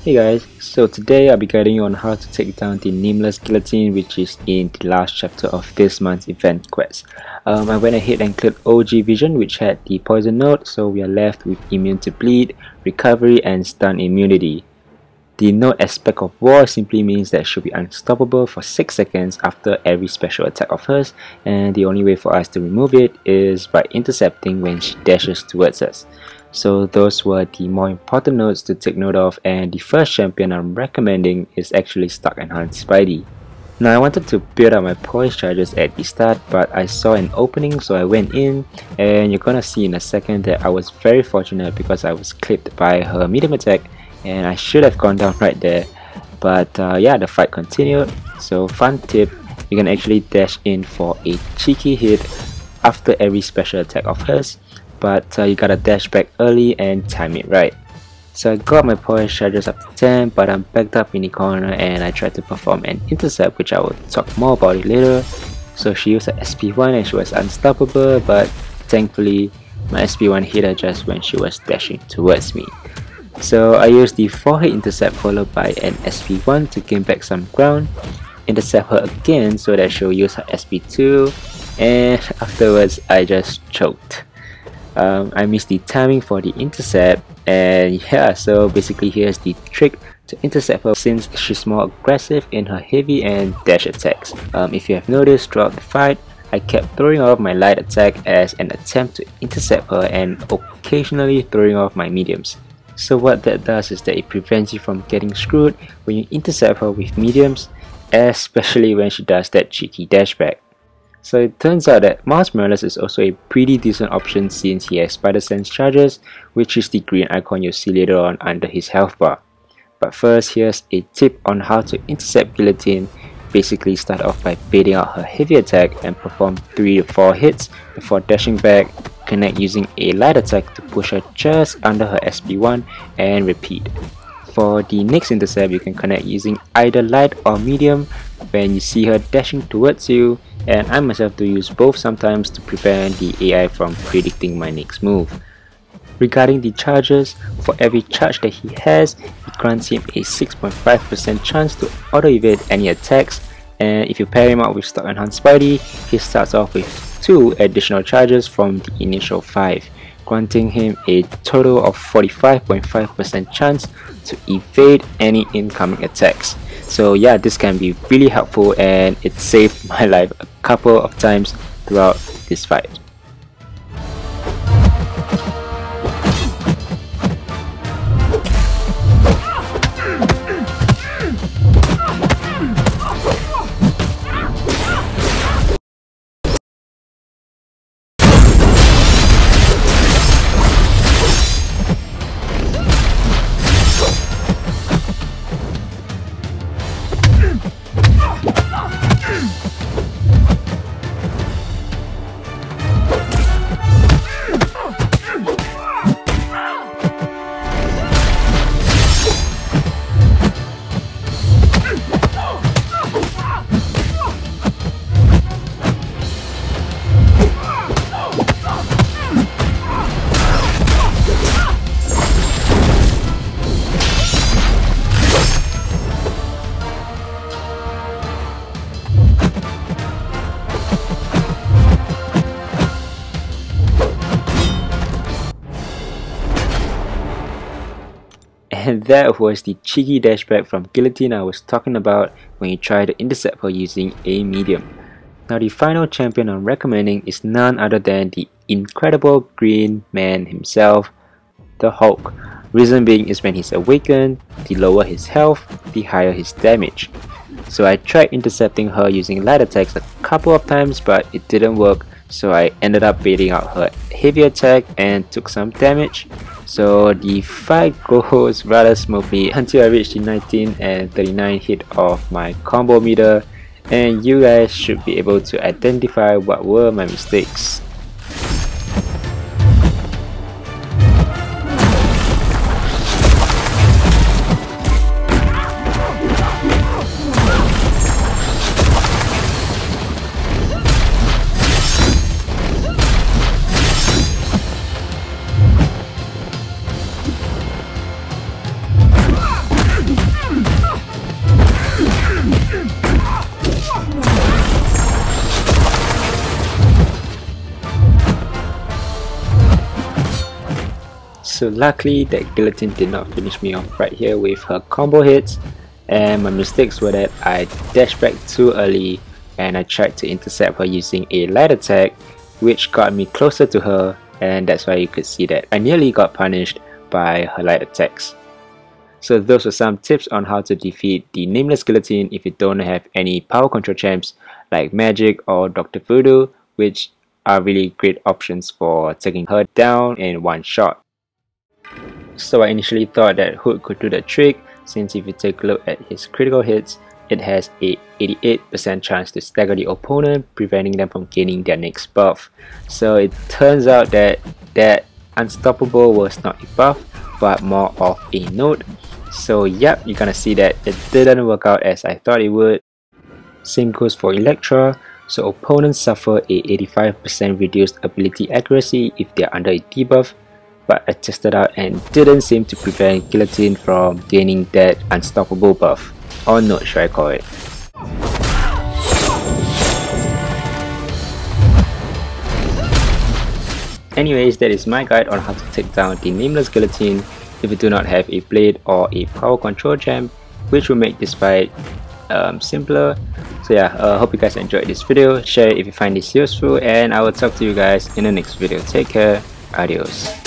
Hey guys, so today I'll be guiding you on how to take down the Nameless Guillotine, which is in the last chapter of this month's event quest. I went ahead and cleared OG Vision, which had the poison node, so we are left with immune to bleed, recovery and stun immunity. The node aspect of war simply means that she'll be unstoppable for 6 seconds after every special attack of hers, and the only way for us to remove it is by intercepting when she dashes towards us. So those were the more important nodes to take note of, and the first champion I'm recommending is actually Stock Enhanced Spidey. Now I wanted to build up my poise charges at the start, but I saw an opening so I went in, and you're gonna see in a second that I was very fortunate because I was clipped by her medium attack and I should have gone down right there, but yeah, the fight continued. So fun tip, you can actually dash in for a cheeky hit after every special attack of hers, but you gotta dash back early and time it right. So I got my poise charges up to 10, but I'm backed up in the corner and I tried to perform an intercept, which I will talk more about it later. So she used her SP1 and she was unstoppable, but thankfully my SP1 hit her just when she was dashing towards me. So I used the 4-hit intercept followed by an SP1 to gain back some ground, intercept her again so that she'll use her SP2, and afterwards I just choked. I missed the timing for the intercept, and yeah, so basically here's the trick to intercept her since she's more aggressive in her heavy and dash attacks. If you have noticed throughout the fight, I kept throwing off my light attack as an attempt to intercept her and occasionally throwing off my mediums. So what that does is that it prevents you from getting screwed when you intercept her with mediums, especially when she does that cheeky dashback. So it turns out that Miles Morales is also a pretty decent option since he has Spider Sense charges, which is the green icon you'll see later on under his health bar. But first, here's a tip on how to intercept Guillotine. Basically start off by baiting out her heavy attack and perform 3 to 4 hits before dashing back, connect using a light attack to push her just under her SP1 and repeat. For the next intercept, you can connect using either light or medium when you see her dashing towards you, and I myself do use both sometimes to prevent the AI from predicting my next move. Regarding the charges, for every charge that he has, it grants him a 6.5% chance to auto-evade any attacks, and if you pair him up with Stock Enhanced Spidey, he starts off with 2 additional charges from the initial 5, granting him a total of 45.5% chance to evade any incoming attacks. So yeah, this can be really helpful and it saved my life a couple of times throughout this fight. And that was the cheeky dashback from Guillotine I was talking about when you try to intercept her using a medium. Now the final champion I'm recommending is none other than the incredible green man himself, the Hulk. Reason being is when he's awakened, the lower his health, the higher his damage. So I tried intercepting her using light attacks a couple of times, but it didn't work, so I ended up baiting out her heavy attack and took some damage. So the fight goes rather smoothly until I reached the 19 and 39 hit of my combo meter, and you guys should be able to identify what were my mistakes. So luckily that Guillotine did not finish me off right here with her combo hits, and my mistakes were that I dashed back too early and I tried to intercept her using a light attack, which got me closer to her, and that's why you could see that I nearly got punished by her light attacks. So those were some tips on how to defeat the Nameless Guillotine if you don't have any power control champs like Magik or Dr. Voodoo, which are really great options for taking her down in one shot. So I initially thought that Hood could do the trick, since if you take a look at his critical hits, it has a 88% chance to stagger the opponent, preventing them from gaining their next buff. So it turns out that Unstoppable was not a buff, but more of a node. So yep, you're gonna see that it didn't work out as I thought it would. Same goes for Electra, so opponents suffer a 85% reduced ability accuracy if they're under a debuff, but I tested out and didn't seem to prevent Guillotine from gaining that Unstoppable buff, or node should I call it. Anyways, that is my guide on how to take down the Nameless Guillotine if you do not have a blade or a power control champ, which will make this fight simpler. So yeah, hope you guys enjoyed this video. Share it if you find this useful, and I will talk to you guys in the next video. Take care, adios.